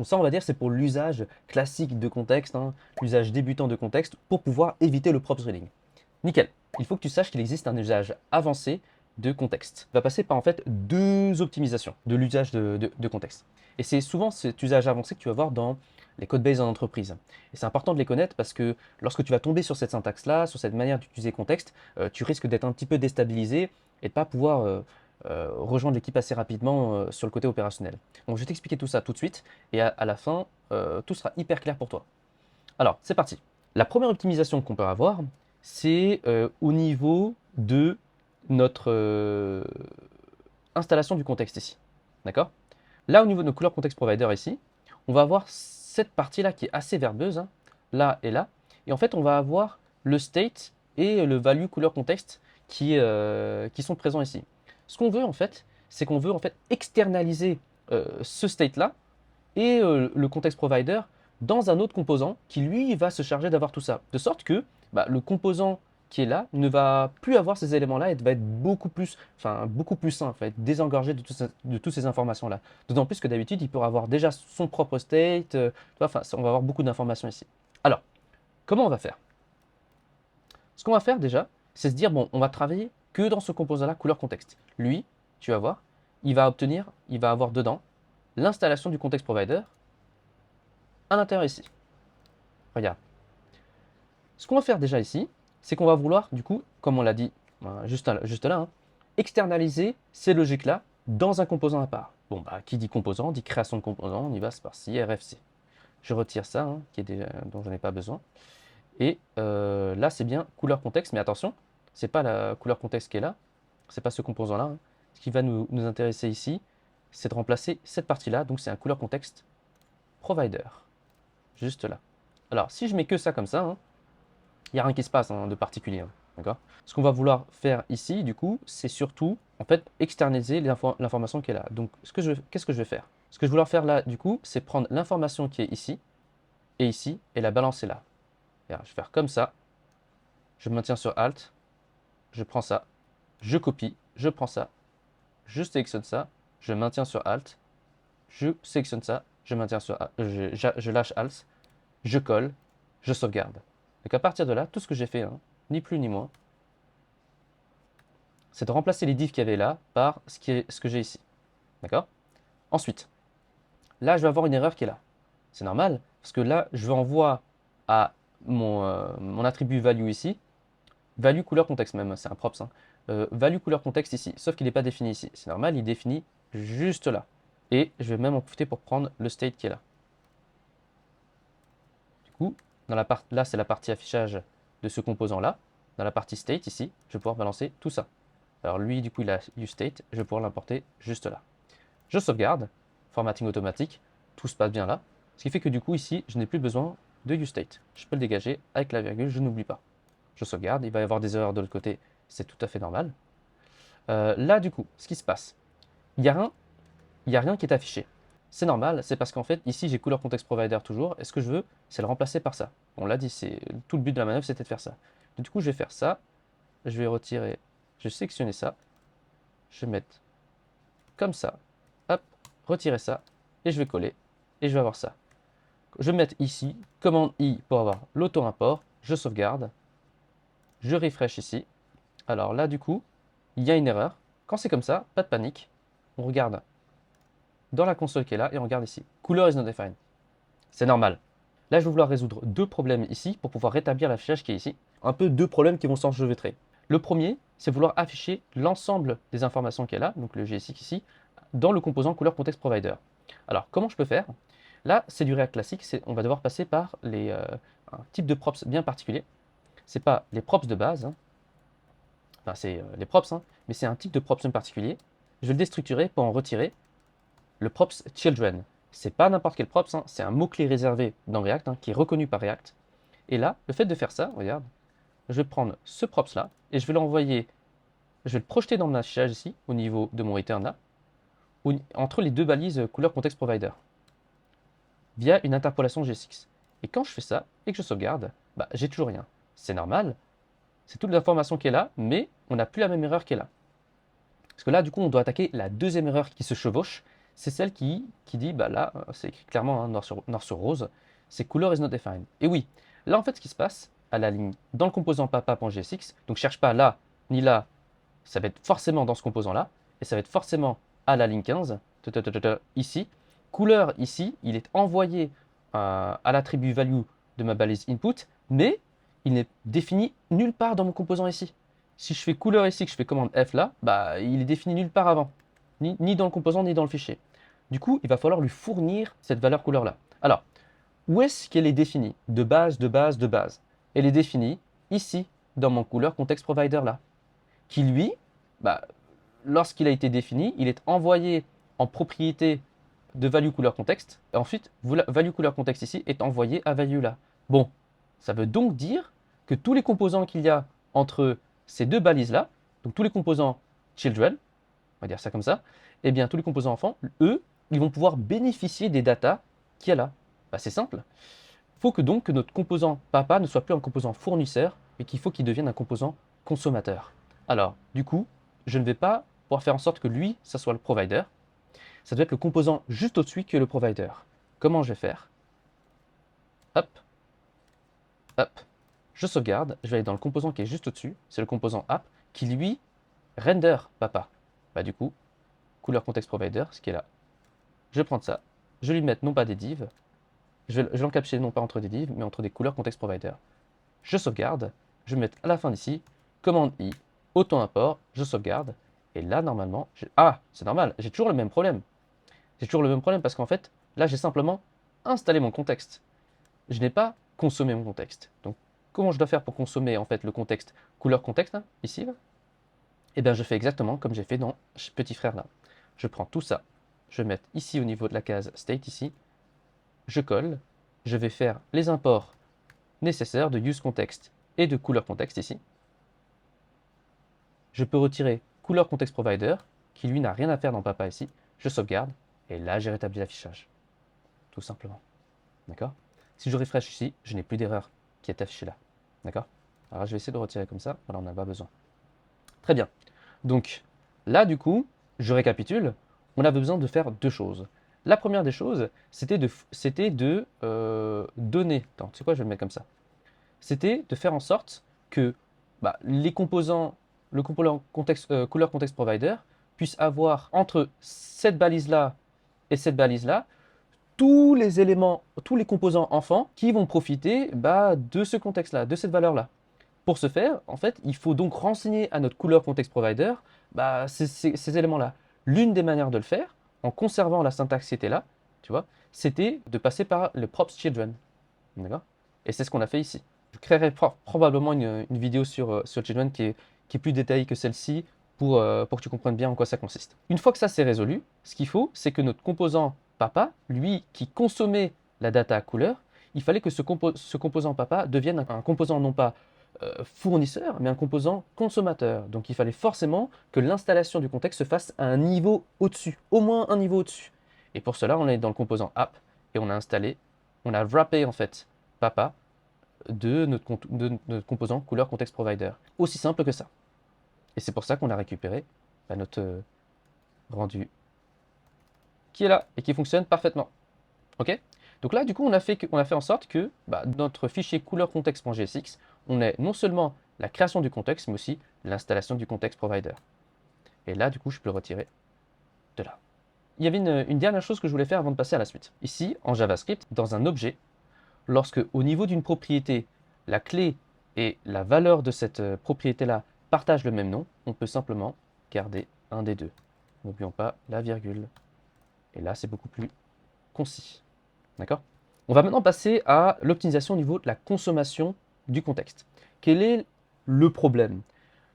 Donc ça, on va dire, c'est pour l'usage classique de contexte, hein, l'usage débutant de contexte, pour pouvoir éviter le prop drilling. Nickel. Il faut que tu saches qu'il existe un usage avancé de contexte. Il va passer par en fait deux optimisations de l'usage de contexte. Et c'est souvent cet usage avancé que tu vas voir dans les codebases en entreprise. Et c'est important de les connaître parce que lorsque tu vas tomber sur cette syntaxe-là, sur cette manière d'utiliser contexte, tu risques d'être un petit peu déstabilisé et de ne pas pouvoir rejoindre l'équipe assez rapidement sur le côté opérationnel. Donc je vais t'expliquer tout ça tout de suite et à la fin, tout sera hyper clair pour toi. Alors, c'est parti. La première optimisation qu'on peut avoir, c'est au niveau de notre installation du contexte ici. D'accord? Là, au niveau de nos couleurs context provider ici, on va avoir cette partie-là qui est assez verbeuse, hein, là et là. Et en fait, on va avoir le state et le value couleur context qui sont présents ici. Ce qu'on veut en fait, c'est qu'on veut en fait externaliser ce state-là et le context provider dans un autre composant qui lui va se charger d'avoir tout ça. De sorte que le composant qui est là ne va plus avoir ces éléments-là et va être beaucoup plus sain, va être désengorgé de toutes ces informations-là. D'autant plus que d'habitude, il pourra avoir déjà son propre state, on va avoir beaucoup d'informations ici. Alors, comment on va faire? Ce qu'on va faire déjà, c'est se dire, bon, on va travailler que dans ce composant-là, couleur contexte. Lui, tu vas voir, il va avoir dedans l'installation du context provider à l'intérieur ici. Regarde. Ce qu'on va faire déjà ici, c'est qu'on va vouloir, du coup, comme on l'a dit juste là, hein, externaliser ces logiques-là dans un composant à part. Bon, qui dit composant, dit création de composant, on y va, c'est parti, RFC. Je retire ça, hein, dont je n'ai pas besoin. Et là, c'est bien couleur contexte, mais attention, c'est pas la couleur contexte qui est là, c'est pas ce composant-là. Hein. Ce qui va nous intéresser ici, c'est de remplacer cette partie-là, donc c'est un couleur contexte provider, juste là. Alors, si je mets que ça comme ça, hein, il n'y a rien qui se passe de particulier. Hein, d'accord? Ce qu'on va vouloir faire ici, du coup, c'est surtout en fait externaliser l'information qui est là. Donc, qu'est-ce que je vais faire? Ce que je vais vouloir faire là, du coup, c'est prendre l'information qui est ici, et la balancer là. Et alors, je vais faire comme ça. Je maintiens sur Alt. Je prends ça. Je copie. Je prends ça. Je sélectionne ça. Je maintiens sur Alt. Je sélectionne ça. Je maintiens sur je lâche Alt. Je colle. Je sauvegarde. Donc à partir de là, tout ce que j'ai fait, hein, ni plus ni moins, c'est de remplacer les divs qu'il y avait là par ce que j'ai ici. D'accord? Ensuite, là, je vais avoir une erreur qui est là. C'est normal, parce que là, je vais envoyer à mon attribut value ici, value couleur contexte même, c'est un props, hein, value couleur contexte ici, sauf qu'il n'est pas défini ici. C'est normal, il définit juste là. Et je vais même en profiter pour prendre le state qui est là. Du coup, là, c'est la partie affichage de ce composant-là. Dans la partie state ici, je vais pouvoir balancer tout ça. Alors lui, du coup, il a useState, je vais pouvoir l'importer juste là. Je sauvegarde, formatting automatique, tout se passe bien là. Ce qui fait que du coup, ici, je n'ai plus besoin de useState. Je peux le dégager avec la virgule, je n'oublie pas. Je sauvegarde, il va y avoir des erreurs de l'autre côté, c'est tout à fait normal. Là, du coup, ce qui se passe, il n'y a rien qui est affiché. C'est normal, c'est parce qu'en fait, ici, j'ai couleur context provider toujours, et ce que je veux, c'est le remplacer par ça. On l'a dit, tout le but de la manœuvre, c'était de faire ça. Du coup, je vais faire ça, je vais retirer, je vais sélectionner ça, je vais mettre comme ça, hop, retirer ça, et je vais coller, et je vais avoir ça. Je vais mettre ici, commande I pour avoir l'auto-import, je sauvegarde, je refresh ici. Alors là, du coup, il y a une erreur. Quand c'est comme ça, pas de panique, on regarde dans la console qui est là, et on regarde ici, color is not defined. C'est normal. Là, je vais vouloir résoudre deux problèmes ici pour pouvoir rétablir l'affichage qui est ici. Un peu deux problèmes qui vont s'enchevêtrer. Le premier, c'est vouloir afficher l'ensemble des informations qui est là, donc le GSX ici, dans le composant couleur context provider. Alors, comment je peux faire? Là, c'est du React classique, on va devoir passer par un type de props bien particulier. C'est pas les props de base, hein. Enfin, c'est les props, hein, mais c'est un type de props bien particulier. Je vais le déstructurer pour en retirer le props children. C'est pas n'importe quel props, hein, c'est un mot-clé réservé dans React, hein, qui est reconnu par React. Et là, le fait de faire ça, regarde, je vais prendre ce props là et je vais l'envoyer, je vais le projeter dans mon affichage ici, au niveau de mon return là, entre les deux balises couleur context provider, via une interpolation GSX. Et quand je fais ça et que je sauvegarde, j'ai toujours rien. C'est normal, c'est toute l'information qui est là, mais on n'a plus la même erreur qui est là. Parce que là, du coup, on doit attaquer la deuxième erreur qui se chevauche, c'est celle qui dit, bah là, c'est écrit clairement, hein, noir sur rose, c'est color is not defined. Et oui, là en fait ce qui se passe, à la ligne, dans le composant papa.gsx, donc cherche pas là ni là, ça va être forcément dans ce composant-là, et ça va être forcément à la ligne 15, ici. Couleur ici, il est envoyé à l'attribut value de ma balise input, mais il n'est défini nulle part dans mon composant ici. Si je fais couleur ici, que je fais commande F là, bah, il est défini nulle part avant, ni dans le composant, ni dans le fichier. Du coup, il va falloir lui fournir cette valeur couleur là. Alors, où est-ce qu'elle est définie? De base, de base, de base. Elle est définie ici, dans mon couleur context provider là, qui lui, bah, lorsqu'il a été défini, il est envoyé en propriété de value couleur context. Et ensuite, value couleur context ici est envoyé à value là. Bon, ça veut donc dire que tous les composants qu'il y a entre ces deux balises là, donc tous les composants children, on va dire ça comme ça, eh bien tous les composants enfants, eux, ils vont pouvoir bénéficier des datas qu'il y a là. Bah, c'est simple. Il faut que donc que notre composant papa ne soit plus un composant fournisseur, mais qu'il faut qu'il devienne un composant consommateur. Alors, du coup, je ne vais pas pouvoir faire en sorte que lui, ça soit le provider. Ça doit être le composant juste au-dessus qui est le provider. Comment je vais faire? Hop, hop. Je sauvegarde, je vais aller dans le composant qui est juste au-dessus, c'est le composant app, qui lui render papa. Bah du coup, couleur context provider, ce qui est là. Je vais prendre ça, je vais lui mettre non pas des divs, je vais l'encapsuler non pas entre des divs, mais entre des couleurs context provider. Je sauvegarde, je vais mettre à la fin d'ici, commande I, auto-import, je sauvegarde, et là normalement, ah, c'est normal, j'ai toujours le même problème. J'ai toujours le même problème parce qu'en fait, là j'ai simplement installé mon contexte. Je n'ai pas consommé mon contexte. Donc comment je dois faire pour consommer en fait le contexte couleur contexte, là, ici là? Eh bien je fais exactement comme j'ai fait dans petit frère là. Je prends tout ça, je vais mettre ici au niveau de la case state ici, je colle, je vais faire les imports nécessaires de useContext et de couleur-context ici. Je peux retirer couleur-context-provider, qui lui n'a rien à faire dans papa ici. Je sauvegarde, et là j'ai rétabli l'affichage. Tout simplement. D'accord? Si je refresh ici, je n'ai plus d'erreur qui est affichée là. D'accord? Alors je vais essayer de retirer comme ça, voilà, on n'a pas besoin. Très bien. Donc là, du coup, je récapitule, on avait besoin de faire deux choses. La première des choses, c'était de donner. Attends, tu sais quoi, je vais le mettre comme ça. C'était de faire en sorte que bah, les composants, le composant couleur context provider puisse avoir entre cette balise-là et cette balise-là tous les éléments, tous les composants enfants qui vont profiter bah, de ce contexte-là, de cette valeur-là. Pour ce faire, en fait, il faut donc renseigner à notre couleur context provider bah, ces éléments-là. L'une des manières de le faire, en conservant la syntaxe qui était là, tu vois, c'était de passer par le props children. D'accord? Et c'est ce qu'on a fait ici. Je créerai probablement une vidéo sur Children qui est plus détaillée que celle-ci pour que tu comprennes bien en quoi ça consiste. Une fois que ça c'est résolu, ce qu'il faut, c'est que notre composant papa, lui qui consommait la data à couleur, il fallait que ce composant papa devienne un composant non pas fournisseur, mais un composant consommateur. Donc il fallait forcément que l'installation du contexte se fasse à un niveau au-dessus, au moins un niveau au-dessus. Et pour cela, on est dans le composant app et on a installé, on a wrappé en fait papa de notre composant couleur context provider. Aussi simple que ça. Et c'est pour ça qu'on a récupéré notre rendu qui est là et qui fonctionne parfaitement. Ok? Donc là, du coup, on a fait en sorte que notre fichier couleur-context.gsx, on ait non seulement la création du contexte, mais aussi l'installation du context provider. Et là, du coup, je peux le retirer de là. Il y avait une dernière chose que je voulais faire avant de passer à la suite. Ici, en JavaScript, dans un objet, lorsque au niveau d'une propriété, la clé et la valeur de cette propriété-là partagent le même nom, on peut simplement garder un des deux. N'oublions pas la virgule. Et là, c'est beaucoup plus concis. D'accord? On va maintenant passer à l'optimisation au niveau de la consommation du contexte. Quel est le problème?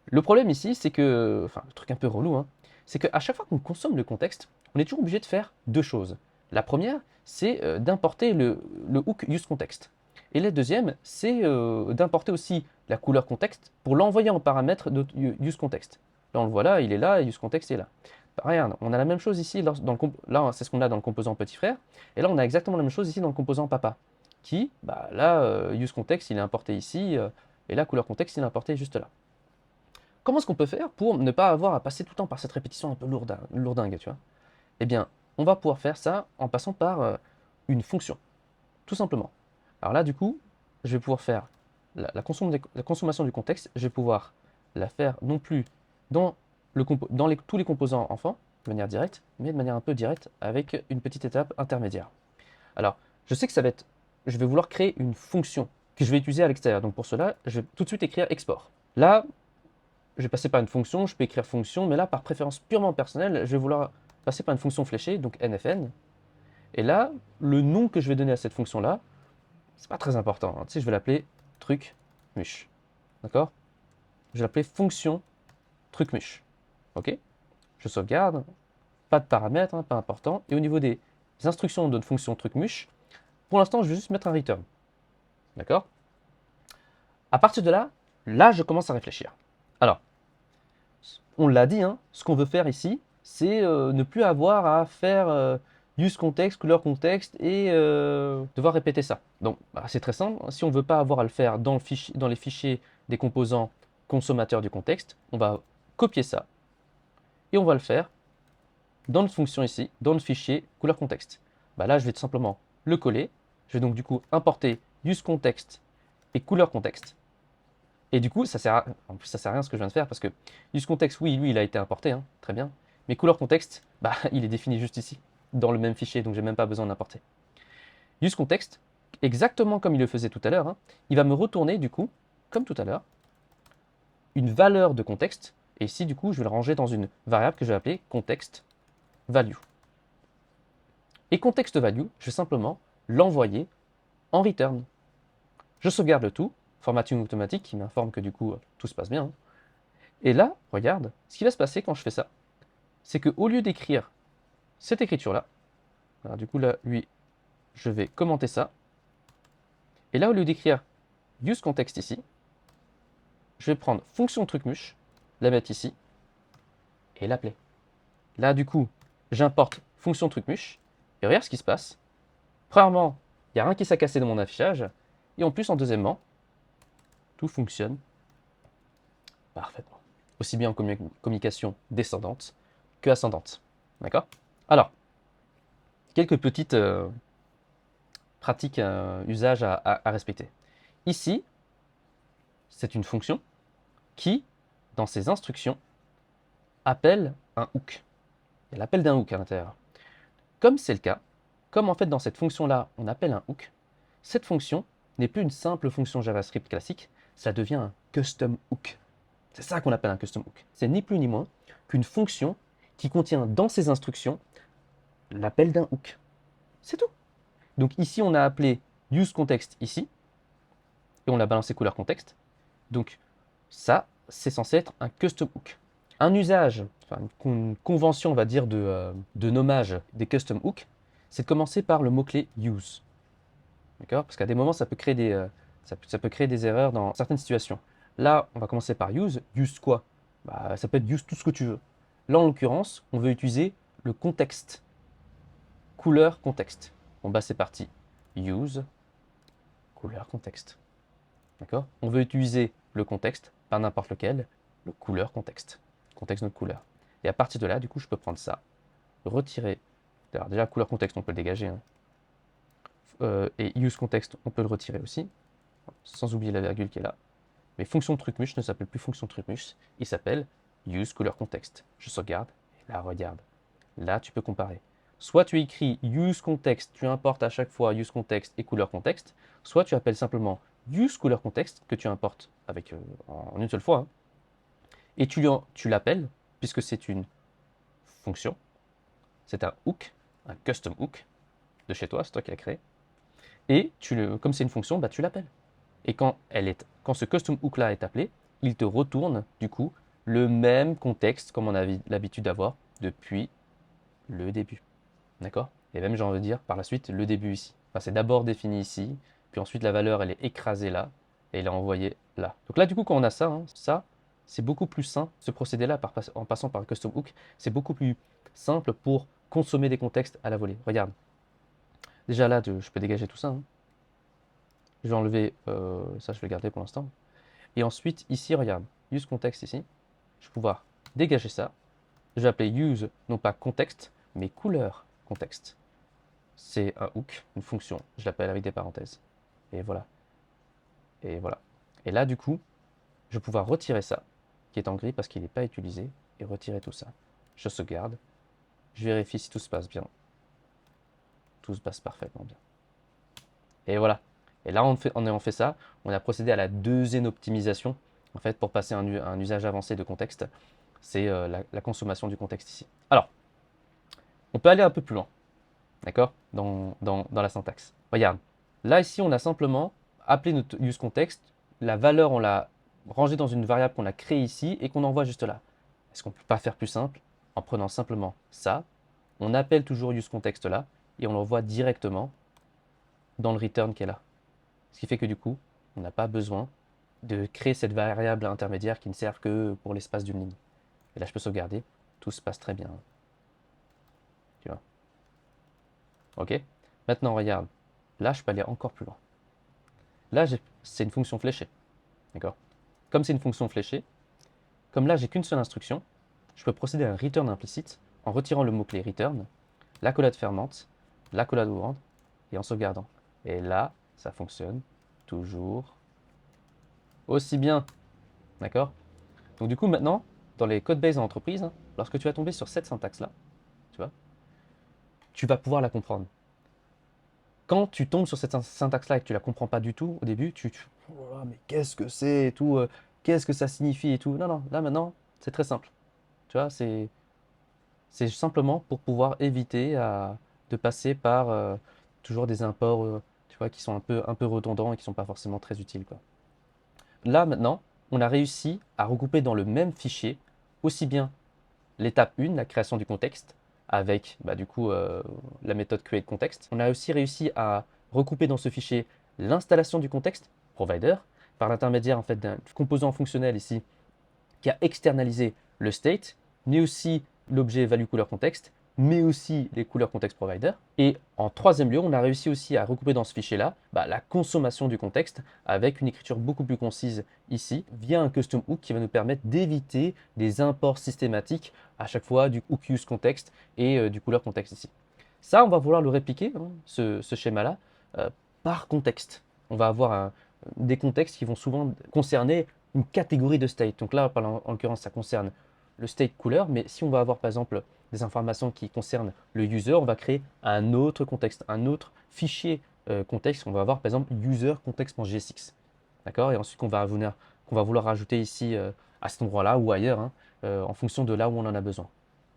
Le problème ici, c'est que, enfin, le truc un peu relou, hein, c'est qu'à chaque fois qu'on consomme le contexte, on est toujours obligé de faire deux choses. La première, c'est d'importer le hook useContext. Et la deuxième, c'est d'importer aussi la couleur contexte pour l'envoyer en paramètre de useContext. Là, on le voit là, il est là, et useContext est là. Bah, regarde, on a la même chose ici, là, c'est ce qu'on a dans le composant petit frère, et là, on a exactement la même chose ici dans le composant papa, qui, bah, là, useContext, il est importé ici, et là, couleur contexte, il est importé juste là. Comment est-ce qu'on peut faire pour ne pas avoir à passer tout le temps par cette répétition un peu lourdingue, tu vois? Eh bien, on va pouvoir faire ça en passant par une fonction, tout simplement. Alors là, du coup, je vais pouvoir faire la consommation du contexte, je vais pouvoir la faire non plus dans, tous les composants enfants, de manière directe, mais de manière un peu directe, avec une petite étape intermédiaire. Alors, je sais que je vais vouloir créer une fonction que je vais utiliser à l'extérieur. Donc pour cela, je vais tout de suite écrire export. Là, je vais passer par une fonction, je peux écrire fonction, mais là, par préférence purement personnelle, je vais vouloir passer par une fonction fléchée, donc nfn. Et là, le nom que je vais donner à cette fonction-là, c'est pas très important. Hein. Tu sais, je vais l'appeler truc muche. D'accord? Je vais l'appeler fonction truc muche. Ok? Je sauvegarde, pas de paramètres, hein, pas important. Et au niveau des instructions de notre fonction truc muche, pour l'instant, je vais juste mettre un return. D'accord? À partir de là, je commence à réfléchir. Alors, on l'a dit, hein, ce qu'on veut faire ici, c'est ne plus avoir à faire use context, couleur contexte et devoir répéter ça. Donc, bah, c'est très simple. Si on ne veut pas avoir à le faire dans les fichiers des composants consommateurs du contexte, on va copier ça et on va le faire dans notre fonction ici, dans le fichier couleur contexte. Bah là, je vais tout simplement le coller. Je vais donc du coup importer use context et couleur contexte. Et du coup, en plus, ça sert à rien ce que je viens de faire parce que use context, oui, lui, il a été importé, hein, très bien. Mais couleur contexte, bah, il est défini juste ici, dans le même fichier, donc j'ai même pas besoin d'importer. Use context, exactement comme il le faisait tout à l'heure, hein, il va me retourner du coup, comme tout à l'heure, une valeur de contexte. Et ici, du coup, je vais le ranger dans une variable que je vais appeler context value. Et context value, je vais simplement l'envoyer en return. Je sauvegarde le tout, formatting automatique qui m'informe que du coup, tout se passe bien. Hein. Et là, regarde, ce qui va se passer quand je fais ça, c'est qu'au lieu d'écrire cette écriture-là, alors du coup là, lui, je vais commenter ça, et là, au lieu d'écrire use context ici, je vais prendre fonction trucmuche, la mettre ici, et l'appeler. Là, du coup, j'importe fonction trucmuche, et regarde ce qui se passe. Premièrement, il n'y a rien qui s'est cassé dans mon affichage, et en plus, en deuxièmement, tout fonctionne parfaitement. Aussi bien en communication descendante que ascendante. D'accord? Alors, quelques petites pratiques, usages à respecter. Ici, c'est une fonction qui, dans ses instructions, appelle un hook. Il y a l'appel d'un hook à l'intérieur. Comme c'est le cas, comme en fait dans cette fonction-là, on appelle un hook, cette fonction n'est plus une simple fonction JavaScript classique, ça devient un custom hook. C'est ça qu'on appelle un custom hook. C'est ni plus ni moins qu'une fonction qui contient dans ses instructions l'appel d'un hook. C'est tout. Donc ici, on a appelé useContext ici, et on l'a balancé couleur contexte. Donc ça, c'est censé être un custom hook. Un usage, enfin une convention, on va dire, de nommage des custom hooks, c'est de commencer par le mot-clé use. D'accord? Parce qu'à des moments, ça peut créer des erreurs dans certaines situations. Là, on va commencer par use. Use quoi? Bah, ça peut être use tout ce que tu veux. Là, en l'occurrence, on veut utiliser le contexte. Couleur contexte. Bon, bah, c'est parti. Use couleur contexte. D'accord? On veut utiliser le contexte, pas n'importe lequel, le couleur contexte. Contexte notre couleur. Et à partir de là, du coup, je peux prendre ça, retirer. Alors déjà, couleur contexte, on peut le dégager. Hein. Et use context, on peut le retirer aussi, sans oublier la virgule qui est là. Mais fonction trucmuche ne s'appelle plus fonction trucmuche, il s'appelle use couleur context. Je sauvegarde, et là, regarde. Là, tu peux comparer. Soit tu écris use context, tu importes à chaque fois use context et couleur context, soit tu appelles simplement use couleur context que tu importes avec, en une seule fois, hein, et tu l'appelles, puisque c'est une fonction, c'est un hook, un custom hook de chez toi, c'est toi qui l'as créé, et comme c'est une fonction, bah, tu l'appelles. Et quand ce custom hook là est appelé, il te retourne du coup le même contexte comme on a l'habitude d'avoir depuis le début. D'accord? Et même j'ai envie de dire par la suite le début ici. Enfin, c'est d'abord défini ici, puis ensuite la valeur elle est écrasée là, et elle est envoyée là. Donc là du coup quand on a ça, hein, ça c'est beaucoup plus simple, ce procédé-là en passant par le custom hook, c'est beaucoup plus simple pour consommer des contextes à la volée. Regarde. Déjà là, je peux dégager tout ça. Hein. Je vais enlever, ça je vais le garder pour l'instant. Et ensuite, ici, regarde, use context ici. Je vais pouvoir dégager ça. Je vais appeler use, non pas contexte, mais couleur. contexte. C'est un hook, une fonction. Je l'appelle avec des parenthèses. Et voilà. Et voilà. Et là, du coup, je vais pouvoir retirer ça, qui est en gris parce qu'il n'est pas utilisé, et retirer tout ça. Je sauvegarde. Je vérifie si tout se passe bien. Tout se passe parfaitement bien. Et voilà. Et là, en fait ça, on a procédé à la deuxième optimisation, en fait, pour passer à un usage avancé de contexte. C'est la consommation du contexte ici. Alors, on peut aller un peu plus loin, d'accord, dans la syntaxe. Regarde, là, ici, on a simplement appelé notre useContext. La valeur, on l'a rangée dans une variable qu'on a créée ici et qu'on envoie juste là. Est-ce qu'on ne peut pas faire plus simple en prenant simplement ça, on appelle toujours useContext là, et on l'envoie directement dans le return qui est là. Ce qui fait que du coup, on n'a pas besoin de créer cette variable intermédiaire qui ne sert que pour l'espace d'une ligne. Et là, je peux sauvegarder. Tout se passe très bien. Tu vois. OK. Maintenant, regarde. Là, je peux aller encore plus loin. Là, c'est une fonction fléchée. D'accord. Comme c'est une fonction fléchée, comme là, j'ai qu'une seule instruction, je peux procéder à un return implicite en retirant le mot-clé return, l'accolade fermante, l'accolade ouvrante, et en sauvegardant. Et là, ça fonctionne toujours aussi bien. D'accord. Donc du coup, maintenant, dans les codes base en entreprise, hein, lorsque tu vas tomber sur cette syntaxe-là, tu vois, tu vas pouvoir la comprendre. Quand tu tombes sur cette syntaxe-là et que tu la comprends pas du tout, au début, oh là là, mais qu'est-ce que c'est et tout, qu'est-ce que ça signifie et tout. Non, non, là maintenant, c'est très simple. Tu vois, c'est simplement pour pouvoir éviter de passer par toujours des imports, tu vois, qui sont un peu redondants et qui sont pas forcément très utiles, quoi. Là maintenant, on a réussi à regrouper dans le même fichier aussi bien l'étape 1, la création du contexte, avec bah, du coup la méthode createContext. On a aussi réussi à recouper dans ce fichier l'installation du contexte provider par l'intermédiaire en fait d'un composant fonctionnel ici qui a externalisé le state, mais aussi l'objet value couleur contexte, mais aussi les couleurs contexte provider. Et en troisième lieu, on a réussi aussi à recouper dans ce fichier-là bah, la consommation du contexte avec une écriture beaucoup plus concise ici via un custom hook qui va nous permettre d'éviter des imports systématiques à chaque fois du hook use context et du couleur contexte ici. Ça, on va vouloir le répliquer, hein, ce schéma-là, par contexte. On va avoir des contextes qui vont souvent concerner une catégorie de state. Donc là, en l'occurrence, ça concerne le state couleur, mais si on va avoir par exemple des informations qui concernent le user, on va créer un autre contexte, un autre fichier contexte. On va avoir par exemple user context.gsx. D'accord. Et ensuite, qu'on va vouloir rajouter ici à cet endroit-là ou ailleurs, hein, en fonction de là où on en a besoin.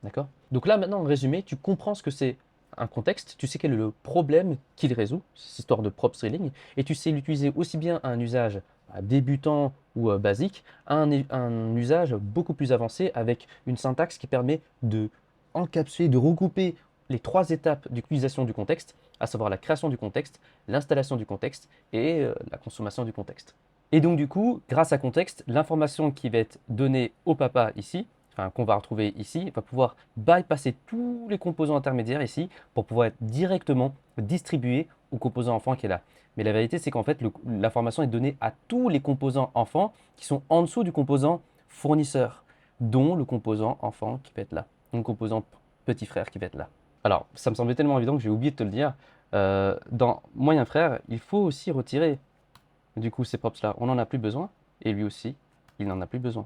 D'accord. Donc là, maintenant, en résumé, tu comprends ce que c'est un contexte, tu sais quel est le problème qu'il résout, cette histoire de prop streaming, et tu sais l'utiliser aussi bien à un usage débutant ou basique, à un usage beaucoup plus avancé avec une syntaxe qui permet de encapsuler, de regrouper les trois étapes d'utilisation du contexte, à savoir la création du contexte, l'installation du contexte et la consommation du contexte. Et donc du coup, grâce à contexte, l'information qui va être donnée au papa ici, enfin, qu'on va retrouver ici, va pouvoir bypasser tous les composants intermédiaires ici pour pouvoir être directement distribué au composant enfant qui est là. Mais la vérité, c'est qu'en fait, l'information est donnée à tous les composants enfants qui sont en dessous du composant fournisseur, dont le composant enfant qui va être là, donc le composant petit frère qui va être là. Alors, ça me semblait tellement évident que j'ai oublié de te le dire. Dans moyen frère, il faut aussi retirer du coup ces props là. On n'en a plus besoin et lui aussi, il n'en a plus besoin.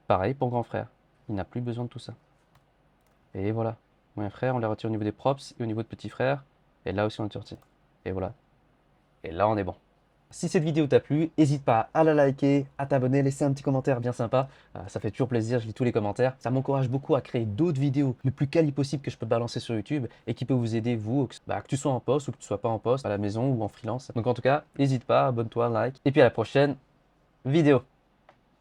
Pareil pour grand frère, il n'a plus besoin de tout ça. Et voilà, moyen frère, on les retire au niveau des props et au niveau de petit frère. Et là aussi, on les retire. Et voilà. Et là, on est bon. Si cette vidéo t'a plu, n'hésite pas à la liker, à t'abonner, laisser un petit commentaire bien sympa. Ça fait toujours plaisir, je lis tous les commentaires. Ça m'encourage beaucoup à créer d'autres vidéos le plus quali possible que je peux balancer sur YouTube et qui peut vous aider, vous, que tu sois en poste ou que tu sois pas en poste, à la maison ou en freelance. Donc en tout cas, n'hésite pas, abonne-toi, like. Et puis à la prochaine vidéo.